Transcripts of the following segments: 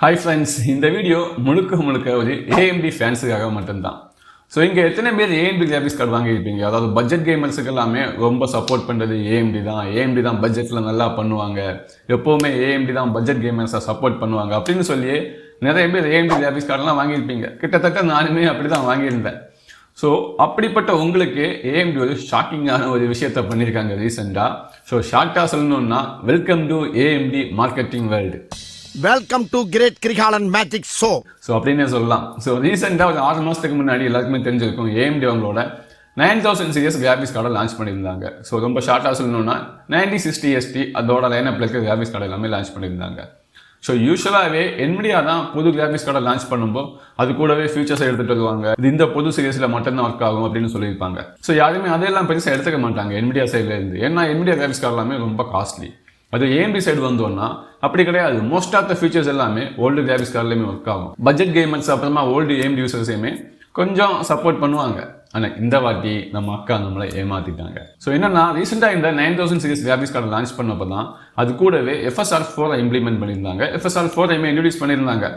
Hi friends, இந்த video முழுக்க ஒரு AMD ஃபேன்ஸுக்காக மட்டும்தான். ஸோ இங்கே எத்தனை பேர் AMD கிராஃபிக்ஸ் கார்டு வாங்கியிருப்பீங்க? அதாவது பட்ஜெட் கேமர்ஸுக்கு எல்லாமே ரொம்ப சப்போர்ட் பண்ணுறது AMD தான் பட்ஜெட்டில் நல்லா பண்ணுவாங்க, எப்போவுமே AMD தான் பட்ஜெட் கேமர்ஸை சப்போர்ட் பண்ணுவாங்க அப்படின்னு சொல்லி நிறைய பேர் AMD கிராஃபிக்ஸ் கார்டெலாம் வாங்கியிருப்பீங்க. கிட்டத்தட்ட நானுமே அப்படி தான் வாங்கியிருந்தேன். ஸோ அப்படிப்பட்ட உங்களுக்கு AMD ஒரு ஷாக்கிங்கான ஒரு விஷயத்தை பண்ணியிருக்காங்க ரீசெண்டாக. ஸோ ஷார்ட்டாக சொல்லணுன்னா, welcome to AMD marketing world. Welcome to great Krikalan magic show. So அப்படின்னே சொல்லலாம். ஸோ ரீசெண்டாக ஒரு 6 மாதத்துக்கு முன்னாடி எல்லாருக்குமே தெரிஞ்சிருக்கும், AMD அவங்களோட 9000 சீரிஸ் கிராஃபிக்ஸ் கார்டை லான்ச் பண்ணியிருந்தாங்க. ஸோ ரொம்ப ஷார்ட்டாக சொல்லணும்னா 9060 ST அதோட லைனப்பில் இருக்க கிராஃபிக்ஸ் கார்டு எல்லாமே லான்ச் பண்ணியிருந்தாங்க. ஸோ யூஸ்வலாகவே NVIDIA தான் புது கிராஃபிக்ஸ் கார்டை லான்ச் பண்ணும்போது அது கூடவே ஃபியூச்சர்ஸை எடுத்துகிட்டு வருவாங்க, இது இந்த புது சீரிஸில் மட்டும்தான் ஒர்க் ஆகும் அப்படின்னு சொல்லியிருப்பாங்க. ஸோ யாருமே அதெல்லாம் பெருசாக எடுத்துக்க மாட்டாங்க NVIDIA சைட்லேருந்து. ஏன்னா NVIDIA கிராஃபிக்ஸ் கார்டு எல்லாமே ரொம்ப காஸ்ட்லி. அது AMD சைடு வந்தோன்னா அப்படி கிடையாது. மோஸ்ட் ஆஃப் த ஃபீச்சர்ஸ் எல்லாமே ஓல்டு கிராஃபிக்ஸ் கார்டுலேயுமே ஒர்க் ஆகும். பட்ஜெட் கேமர்ஸ் அப்புறமா ஓல்டு AMD யூசர்ஸையுமே கொஞ்சம் சப்போர்ட் பண்ணுவாங்க. ஆனால் இந்த வாட்டி நம்ம அக்கா நம்மளை ஏமாற்றிட்டாங்க. ஸோ என்னன்னா, ரீசெண்டாக இந்த 9000 சீரிஸ் கிராஃபிக்ஸ் கார்டு லான்ச் பண்ணப்போ தான் அது கூடவே FSR4 இம்ப்ளிமெண்ட் பண்ணியிருந்தாங்க, FSR4 இன்ட்ரடியூஸ் பண்ணியிருந்தாங்க.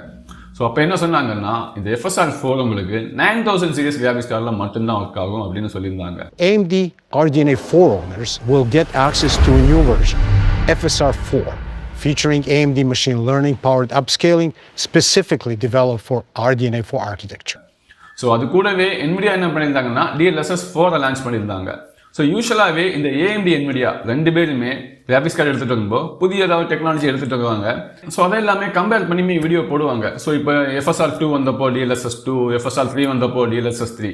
ஸோ அப்போ என்ன சொன்னாங்கன்னா, இந்த FSR4 உங்களுக்கு 9000 சீரிஸ் கிராஃபிக்ஸ் கார்டில் மட்டும்தான் ஒர்க் ஆகும் அப்படின்னு சொல்லியிருந்தாங்க. AMD RDNA 4 owners will get access to a new version, FSR4, featuring AMD machine learning powered upscaling specifically developed for RDNA 4 architecture. So அது கூடவே NVIDIA என்ன பண்ணியிருந்தாங்கன்னா, DLSS 4 லான்ச் பண்ணியிருந்தாங்க. ஸோ யூஸ்வலாகவே இந்த AMD NVIDIA ரெண்டு பேருமே கிராஃபிக்ஸ் கார்டு எடுத்துகிட்டு வரும்போது புதிய ஏதாவது டெக்னாலஜி எடுத்துகிட்டு வருவாங்க. ஸோ அதை எல்லாமே கம்பேர் பண்ணி வீடியோ போடுவாங்க. ஸோ இப்போ FSR2 வந்தப்போ DLSS 2, FSR3 வந்தப்போ DLSS 3.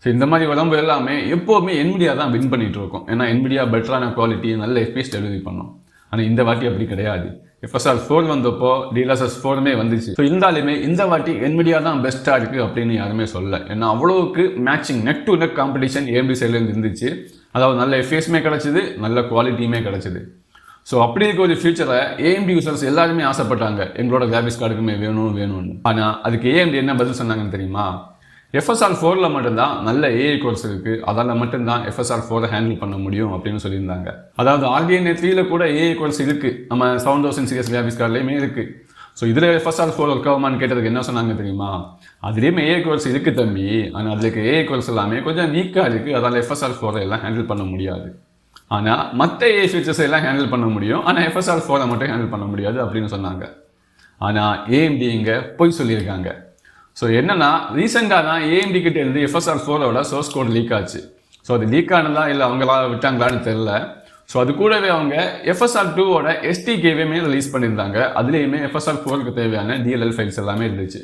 ஸோ இந்த மாதிரி வரும்போது எல்லாமே எப்போவுமே NVIDIA தான் வின் பண்ணிட்டு இருக்கும். ஏன்னா NVIDIA பெட்டரான குவாலிட்டி, நல்ல FPS டெலிவரி பண்ணும். ஆனால் இந்த வாட்டி அப்படி கிடையாது. FSR4 வந்தப்போ DLSS 4 வந்துச்சு. ஸோ இருந்தாலுமே இந்த வாட்டி NVIDIA தான் பெஸ்ட்டாக இருக்குது அப்படின்னு யாருமே சொல்ல. ஏன்னா அவ்வளோவுக்கு matching neck to neck competition AMD சைட்லேருந்து இருந்துச்சு. அதாவது நல்ல FPSமே கிடச்சிது, நல்ல குவாலிட்டியுமே கிடச்சிது. ஸோ அப்படி இருக்க ஒரு ஃபியூச்சரை AMD யூசர்ஸ் எல்லாருமே ஆசைப்பட்டாங்க, எங்களோட கிராஃபிக்ஸ் கார்டுக்குமே வேணும்னு. ஆனால் அதுக்கு AMD என்ன பதில் சொன்னாங்கன்னு தெரியுமா? FSR4 மட்டும்தான் நல்ல AI கோர்ஸ் இருக்குது, அதால் மட்டும்தான் FSR4 ஹேண்டில் பண்ண முடியும் அப்படின்னு சொல்லியிருந்தாங்க. அதாவது RDNA 3 கூட AI கோர்ஸ் இருக்குது, நம்ம 7000 சீரிஸ் கிராஃபிக்ஸ் கார்டுலேயுமே இருக்குது. ஸோ இதில் FSR4 ஒர்க் ஆகுமான்னு கேட்டதுக்கு என்ன சொன்னாங்க தெரியுமா? அதுலேயுமே AI கோர்ஸ் இருக்குது தம்பி, ஆனால் அதுக்கு AI கோர்ஸ் எல்லாமே கொஞ்சம் வீக்காக இருக்குது, அதால் FSR4 எல்லாம் ஹேண்டில் பண்ண முடியாது. ஆனால் மற்ற AI ஃபீச்சர்ஸ் எல்லாம் ஹேண்டில் பண்ண முடியும், ஆனால் FSR4 மட்டும் ஹேண்டில் பண்ண முடியாது அப்படின்னு சொன்னாங்க. ஆனால் AMD இங்கே போய் சொல்லியிருக்காங்க. ஸோ என்னன்னா, ரீசெண்டாக தான் AMD கிட்ட இருந்து FSR4 சோர்ஸ் கோட் லீக் ஆச்சு. ஸோ அது லீக் ஆனதா இல்லை அவங்களா விட்டாங்களான்னு தெரில. ஸோ அது கூடவே அவங்க FSR2 SDKவையுமே ரிலீஸ் பண்ணியிருந்தாங்க. அதுலேயுமே FSR4 தேவையான DLL ஃபைல்ஸ் எல்லாமே இருந்துச்சு.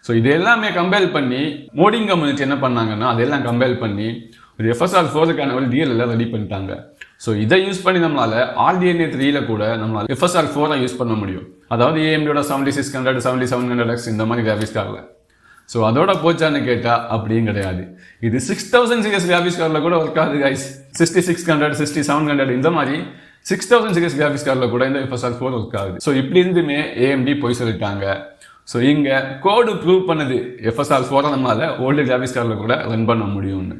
ஸோ இது எல்லாமே கம்பேர் பண்ணி மோடிங் கம்யூனிட்டி என்ன பண்ணாங்கன்னா, அதெல்லாம் கம்பேர் பண்ணி ஒரு FSR4 ஒரு DLL ரெடி பண்ணிட்டாங்க. ஸோ இதை யூஸ் பண்ணி நம்மளால் RDNA 3 கூட நம்மளால் FSR4 யூஸ் பண்ண முடியும். அதாவது AMDயோட 7600, 7700X இந்த மாதிரி கிராஃபிக்ஸ் கார்டில். ஸோ அதோட போச்சான்னு கேட்டால் அப்படியும் கிடையாது. இது 6000 சீரிஸ் கிராஃபிக்ஸ் கார்டில் கூட ஒர்க் ஆகுது கைஸ். 6600, 6700 இந்த மாதிரி 6000 சீரிஸ் கிராஃபிக்ஸ் கார்டில் கூட இந்த FSR4 ஒர்க் ஆகுது. ஸோ இப்படி இருந்துமே AMD போய் சொல்லிட்டாங்க. ஸோ இங்கே கோடு ப்ரூவ் பண்ணுது FSR4 நம்மளால் ஓல்டு கிராஃபிக்ஸ் கார்டில் கூட ரன் பண்ண முடியும்னு.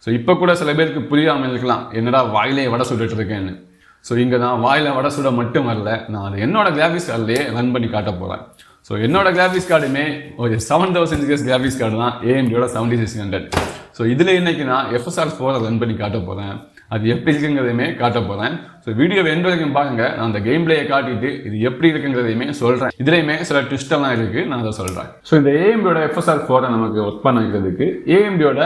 ஸோ இப்போ கூட சில பேருக்கு புரியாமல் இருக்கலாம், என்னடா வாயிலே வடை சுட்டுட்டு இருக்கேன்னு. ஸோ இங்கே நான் வாயில் வடை சுட மட்டும் வரல, நான் அது என்னோட கிராஃபிக்ஸ் கார்டிலேயே ரன் பண்ணி காட்ட போகிறேன். ஸோ என்னோட கிராஃபிக்ஸ் கார்டுமே ஒரு 7000 சீரிஸ் கிராஃபிக்ஸ் கார்டு தான், AMDயோட 7600. ஸோ இதில் இன்னைக்கு நான் FSR4 ரன் பண்ணி காட்ட போகிறேன், அது எப்படி இருக்குங்கிறதையுமே காட்ட போகிறேன். ஸோ வீடியோவை எந்த வரைக்கும் பாருங்கள், நான் அந்த கேம் பிளேயை காட்டிட்டு இது எப்படி இருக்குங்கிறதையுமே சொல்கிறேன். இதுலேயுமே சில ட்விஸ்டெல்லாம் இருக்குது, நான் அதை சொல்கிறேன். ஸோ இந்த AMDயோட FSR4 நமக்கு ஒர்க் பண்ண வைக்கிறதுக்கு AMDயோட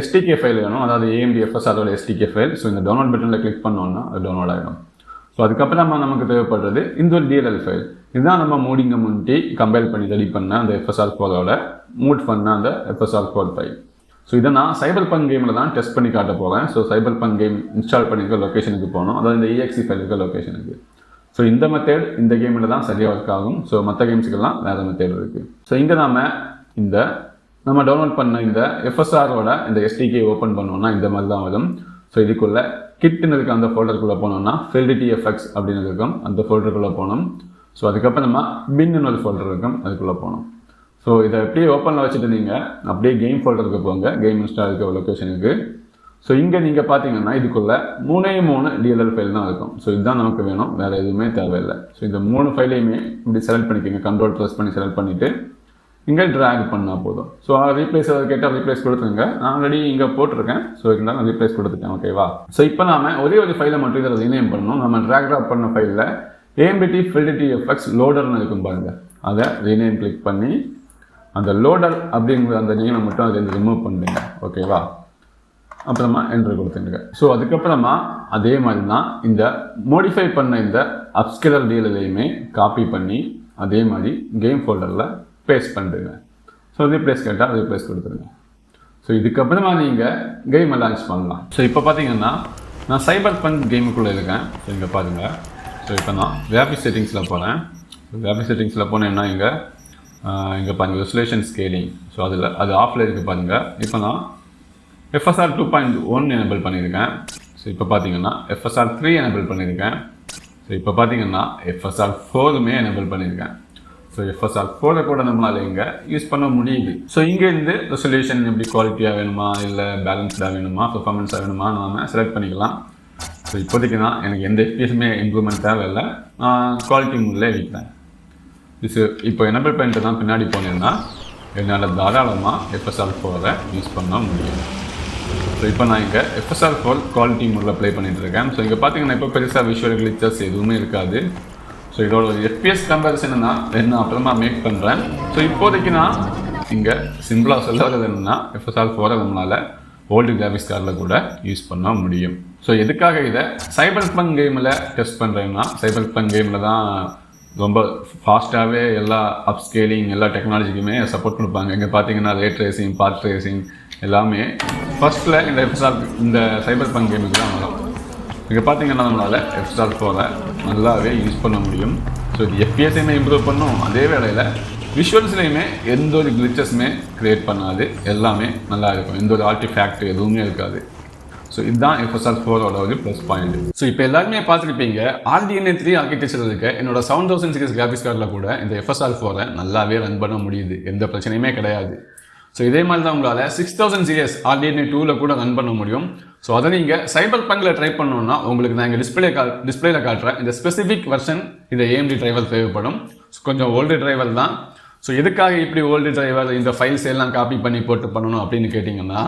SDK ஃபைல் வேணும், அதாவது AMD FSRோட SDK ஃபைல். ஸோ இந்த டவுன்லோட் பட்டனில் கிளிக் பண்ணோன்னா அது டவுன்லோட் ஆகிடும். ஸோ அதுக்கப்புறமா நமக்கு தேவைப்படுறது இந்த ஒரு DLL ஃபைல். இதுதான் நம்ம மோடிங் கம்யூனிட்டி கம்பைல் பண்ணி ரெடி பண்ண அந்த FSR4 மூட் பண்ண அந்த FSR4 ஃபைல். ஸோ இதை நான் சைபர் பங்க் கேமில் தான் டெஸ்ட் பண்ணி காட்ட போகிறேன். ஸோ சைபர் பங்க் கேம் இன்ஸ்டால் பண்ணியிருக்க லொக்கேஷனுக்கு போகணும், அதாவது இந்த EXE ஃபைல் இருக்க லொக்கேஷனுக்கு. ஸோ இந்த மெத்தேட் இந்த கேமில் தான் சரியாக ஒர்க் ஆகும். ஸோ மற்ற கேம்ஸுக்கெல்லாம் வேறு மெத்தேட் இருக்குது. ஸோ இங்கே நம்ம டவுன்லோட் பண்ண இந்த FSRோட இந்த SDK ஓப்பன் பண்ணோன்னா இந்த மாதிரி தான் வரும். ஸோ இதுக்குள்ளே கிட்னு இருக்க அந்த ஃபோல்டருக்குள்ளே போனோம்னா Fidelity-FX அப்படின்னு இருக்கும், அந்த ஃபோல்டருக்குள்ளே போகணும். ஸோ அதுக்கப்புறமா பின்னு ஒரு ஃபோல்டர் இருக்கும், அதுக்குள்ளே போகணும். ஸோ இதை அப்படியே ஓப்பனில் வச்சுட்டு நீங்கள் அப்படியே கேம் ஃபோல்டருக்கு போங்க, கேம் இன்ஸ்டால் இருக்க லொக்கேஷனுக்கு. ஸோ இங்கே நீங்கள் பார்த்தீங்கன்னா இதுக்குள்ள 3 DLL ஃபைல் தான் இருக்கும். ஸோ இதுதான் நமக்கு வேணும், வேறு எதுவுமே தேவையில்லை. ஸோ இந்த 3 ஃபைலையுமே இப்படி செலக்ட் பண்ணிக்கோங்க, கண்ட்ரோல் ப்ரெஸ் பண்ணி செலக்ட் பண்ணிவிட்டு இங்கே ட்ராக் பண்ணால் போதும். ஸோ ரீப்ளேஸ் கேட்டால் ரீப்ளேஸ் கொடுத்துருங்க. நான் ஆல்ரெடி இங்கே போட்டிருக்கேன். ஸோ இருந்தாலும் நான் ரீப்ளேஸ் கொடுத்துட்டேன். ஓகேவா? ஸோ இப்போ நாம ஒரே ஒரு ஃபைலை மட்டும் இதில் ரீநேம் பண்ணணும். நம்ம ட்ராக் ட்ராப் பண்ண ஃபைலில் AMD FSR லோடர்னு இருக்கும் பாருங்க, அதை ரீநேம் கிளிக் பண்ணி அந்த லோடர் அப்படிங்கிற அந்த நேமை மட்டும் அதை ரிமூவ் பண்ணுங்க. ஓகேவா? அப்புறமா என்ட்ரு கொடுத்துருங்க. ஸோ அதுக்கப்புறமா அதே மாதிரி தான் இந்த மோடிஃபை பண்ண இந்த அப்ஸ்கேலர் DLLையுமே காப்பி பண்ணி அதே மாதிரி கேம் ஃபோல்டரில் பேஸ்ட் பண்ணுறீங்க. ஸோ ரீப்ளேஸ் கேட்டால் ரீப்ளேஸ் கொடுத்துருங்க. ஸோ இதுக்கப்புறமா நீங்கள் கேமை லான்ச் பண்ணலாம். ஸோ இப்போ பார்த்தீங்கன்னா நான் சைபர் பங்க் கேமுக்குள்ளே இருக்கேன். ஸோ இங்கே பாருங்கள். ஸோ இப்போ நான் கிராஃபிக்ஸ் செட்டிங்ஸில் போகிறேன். கிராஃபிக்ஸ் செட்டிங்ஸில் போனேன்னா இங்கே பாருங்கள் ரெசல்யூஷன் ஸ்கேலிங். ஸோ அது ஆஃபில் இருக்குது பாருங்கள். இப்போ நான் FSR 2.1 எனேபிள் பண்ணியிருக்கேன். ஸோ இப்போ பார்த்தீங்கன்னா FSR3 எனேபிள் பண்ணியிருக்கேன். ஸோ இப்போ பார்த்தீங்கன்னா FSR4மே எனேபிள் பண்ணியிருக்கேன். ஸோ FSR4 கூட நம்மளால் இங்கே யூஸ் பண்ண முடியுது. ஸோ இங்கேருந்து ரெசல்யூஷன் எப்படி குவாலிட்டியாக வேணுமா இல்லை பேலன்ஸ்டாக வேணுமா பெர்ஃபார்மன்ஸாக வேணுமா நாம் செலக்ட் பண்ணிக்கலாம். ஸோ இப்போதைக்கு நான் எனக்கு எந்த எஃபிஎஸுமே இம்ப்ரூவ்மெண்ட் தேவையில்லை, நான் குவாலிட்டி முன்னே வைக்கிறேன். இப்போ எனேபிள் பண்ணிட்டு தான் பின்னாடி போனேன்னா என்னால் தாராளமாக FSR4 யூஸ் பண்ண முடியும். ஸோ இப்போ நான் இங்கே FSR4 குவாலிட்டி மோடில் ப்ளே பண்ணிட்டு இருக்கேன். ஸோ இங்கே பார்த்தீங்கன்னா இப்போ பெருசாக விஷுவல் கிளிச்சர்ஸ் எதுவுமே இருக்காது. ஸோ இதோட FPS கம்பேரிசன் நான் அப்புறமா மேக் பண்ணுறேன். ஸோ இப்போதைக்கு நான் இங்கே சிம்பிளாக சொல்ல வரது என்னென்னா FSR4 நம்மளால் ஓல்டு கிராஃபிக்ஸ் கார்டில் கூட யூஸ் பண்ண முடியும். ஸோ எதுக்காக இதை சைபர் பங்க் கேமில் டெஸ்ட் பண்ணுறேன்னா, சைபர் பங்க் கேமில் தான் ரொம்ப ஃபாஸ்ட்டாகவே எல்லா அப்ஸ்கேலிங் எல்லா டெக்னாலஜிக்குமே சப்போர்ட் கொடுப்பாங்க. இங்கே பார்த்தீங்கன்னா ரேட் ரேசிங், பார்ட் ரேசிங் எல்லாமே ஃபர்ஸ்ட்டில் இந்த சைபர் பங்க் கேமுக்கு தான் வரும். இங்கே பார்த்தீங்கன்னா நம்மளால் FSR4 நல்லாவே யூஸ் பண்ண முடியும். ஸோ இது FPSையுமே இம்ப்ரூவ் பண்ணும், அதே வேளையில் விஷுவல்ஸ்லையுமே எந்த ஒரு கிளிச்சஸுமே க்ரியேட் பண்ணாது, எல்லாமே நல்லா இருக்கும், எந்த ஒரு ஆர்டிஃபேக்ட் எதுவுமே இருக்காது. ஸோ இதுதான் FSR4ஓட ஒரு ப்ளஸ் பாயிண்ட். ஸோ இப்போ எல்லாருமே பார்த்துருப்பீங்க, RDNA 3 ஆர்கிடெக்சரில் இருக்க என்னோட 7000 சீரிஸ் கிராஃபிக்ஸ் கார்டில் கூட இந்த FSR4 நல்லாவே ரன் பண்ண முடியுது, எந்த பிரச்சனையுமே கிடையாது. ஸோ இதே மாதிரி தான் உங்களால் 6000 சீரிஸ் RDNA 2ல் கூட ரன் பண்ண முடியும். ஸோ அதை நீங்கள் சைபர் பங்கில் ட்ரை பண்ணணுன்னா உங்களுக்கு நான் இங்கே டிஸ்பிளேயில் காட்டுறேன் இந்த ஸ்பெசிஃபிக் வெர்ஷன் இந்த AMD டிரைவர் தேவைப்படும். கொஞ்சம் ஓல்டு டிரைவர் தான். ஸோ எதுக்காக இப்படி ஓல்டு டிரைவர் இந்த ஃபைல்ஸ் எல்லாம் காப்பி பண்ணி போட்டு பண்ணணும் அப்படின்னு கேட்டிங்கன்னா,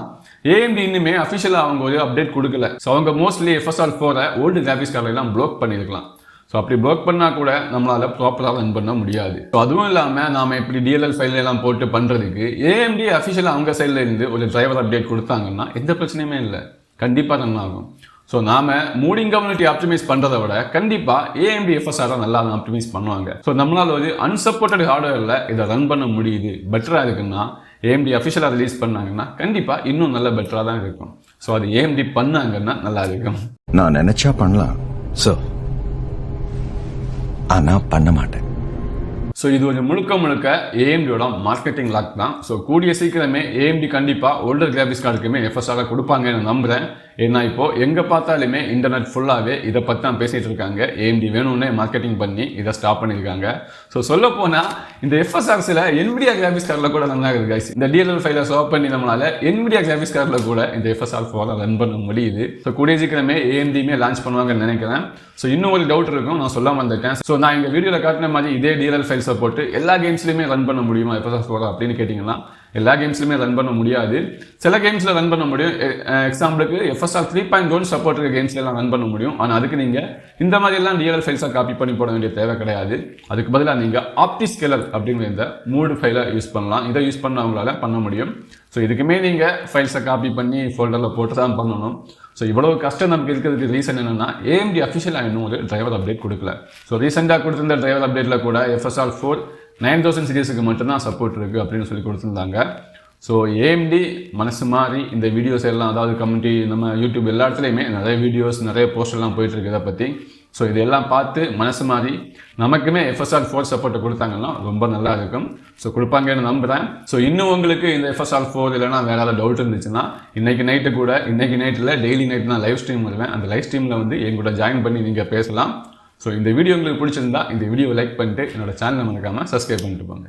AMD இன்னுமே அஃபிஷியலாக அவங்க ஒரு அப்டேட் கொடுக்கல. ஸோ அவங்க மோஸ்ட்லி FSR4 ஓல்டு கிராஃபிக்ஸ் கார்டெல்லாம் ப்ளாக் பண்ணியிருக்கலாம். ஸோ அப்படி ப்ளாக் பண்ணால் கூட நம்மளால் ப்ராப்பராக ரன் பண்ண முடியாது. ஸோ அதுவும் இல்லாமல் நாம் இப்படி DLL ஃபைல் எல்லாம் போட்டு பண்ணுறதுக்கு AMD அஃபிஷியலாக அவங்க சைடில் இருந்து ஒரு டிரைவர் அப்டேட் கொடுத்தாங்கன்னா எந்த பிரச்சனையுமே இல்லை, கண்டிப்பாக ரன் ஆகும். ஸோ நாம் மூடிங் கம்யூனிட்டி ஆப்டிமைஸ் பண்ணுறதை விட கண்டிப்பாக AMD FSR நல்லா ஆப்டிமைஸ் பண்ணுவாங்க. ஸோ நம்மளால் ஒரு அன்சப்போர்ட்டட் ஹார்ட்வேரில் இதை ரன் பண்ண முடியுது, பெட்டராக இருக்குன்னா AMD அஃபிஷியலாக ரிலீஸ் பண்ணாங்கன்னா கண்டிப்பாக இன்னும் நல்ல பெட்டராக தான் இருக்கும். ஸோ அது AMD பண்ணாங்கன்னா நல்லா இருக்கும். நான் நினைச்சா பண்ணலாம் சார், ஆனா பண்ண மாட்டேன். ஸோ இது ஒரு முழுக்க AMDயோட மார்க்கெட்டிங் லாக் தான். ஸோ கூடிய சீக்கிரமே AMD கண்டிப்பாக ஓல்டர் கிராஃபிக்ஸ் கார்டுக்குமே FSR கொடுப்பாங்கன்னு நம்புகிறேன். ஏன்னா இப்போது எங்கே பார்த்தாலுமே இன்டர்நெட் ஃபுல்லாகவே இதை பற்றி தான் பேசிகிட்டு இருக்காங்க. AMD வேணும்னே மார்க்கெட்டிங் பண்ணி இதை ஸ்டாப் பண்ணியிருக்காங்க. ஸோ சொல்ல போனால் இந்த FSRஸில் NVIDIA கிராஃபிக்ஸ் கார்டில் கூட நல்லா இருக்குது guys. இந்த DLL ஃபைலை ஸ்டாப் பண்ணி நம்மளால் NVIDIA கிராஃபிக்ஸ் கார்டில் கூட இந்த FSR4 ரன் பண்ண முடியுது. ஸோ கூடிய சீக்கிரமே AMDமே லான்ச் பண்ணுவாங்கன்னு நினைக்கிறேன். ஸோ இன்னும் ஒரு டவுட் இருக்கும், நான் சொல்லாமல் வந்துட்டேன். ஸோ நான் எங்கள் வீடியோவில் காட்டின மாதிரி இதே DLL ஃபைல்ஸை போட்டு எல்லா கேம்ஸ்லையுமே ரன் பண்ண முடியுமா FSR4 அப்படின்னு கேட்டிங்கன்னா எல்லா கேம்ஸ்லையுமே ரன் பண்ண முடியாது. சில கேம்ஸில் ரன் பண்ண முடியும். எக்ஸாம்பிளுக்கு FSR 3.1 சப்போர்ட் இருக்க கேம்ஸ்லாம் ரன் பண்ண முடியும். ஆனால் அதுக்கு நீங்கள் இந்த மாதிரிலாம் DLL ஃபைல்ஸை காப்பி பண்ணி போட வேண்டிய தேவை கிடையாது. அதுக்கு பதிலாக நீங்கள் OptiScaler அப்படிங்கிற இந்த 3 ஃபைலை யூஸ் பண்ணலாம். இதை யூஸ் பண்ண அவங்களால பண்ண முடியும். ஸோ இதுக்குமே நீங்கள் ஃபைல்ஸை காப்பி பண்ணி ஃபோல்டரில் போட்டு தான் பண்ணணும். ஸோ இவ்வளவு கஷ்டம் நமக்கு இருக்கிறதுக்கு ரீசன் என்னென்னா AMD அஃபிஷியலாக இன்னும் ஒரு டிரைவர் அப்டேட் கொடுக்கல. ஸோ ரீசெண்டாக கொடுத்துருந்த டிரைவர் அப்டேட்டில் கூட FSR4 9000 சீரிஸுக்கு மட்டும்தான் சப்போர்ட் இருக்குது அப்படின்னு சொல்லி கொடுத்துருந்தாங்க. ஸோ AMD மனசு மாதிரி இந்த வீடியோஸ் எல்லாம், அதாவது கம்யூனிட்டி நம்ம யூடியூப் எல்லா இடத்துலையுமே நிறைய வீடியோஸ் நிறைய போஸ்டர்லாம் போயிட்டுருக்கு இதை பற்றி. ஸோ இதெல்லாம் பார்த்து மனசு மாதிரி நமக்குமே FSR4 சப்போர்ட்டை கொடுத்தாங்கன்னா ரொம்ப நல்லா இருக்கும். ஸோ கொடுப்பாங்கன்னு நம்புகிறேன். ஸோ இன்னும் உங்களுக்கு இந்த FSR4 இல்லைனா வேறு ஏதாவது டவுட் இருந்துச்சுன்னா இன்றைக்கி நைட்டில் டெய்லி நைட் நான் லைவ் ஸ்ட்ரீம் வருவேன். அந்த லைவ் ஸ்ட்ரீமில் வந்து எங்கூட ஜாயின் பண்ணி நீங்கள் பேசலாம். ஸோ இந்த வீடியோ உங்களுக்கு பிடிச்சிருந்தா இந்த வீடியோவை லைக் பண்ணிட்டு என்னோட சேனலை மறக்காமல் சப்ஸ்கிரைப் பண்ணிட்டு போங்க.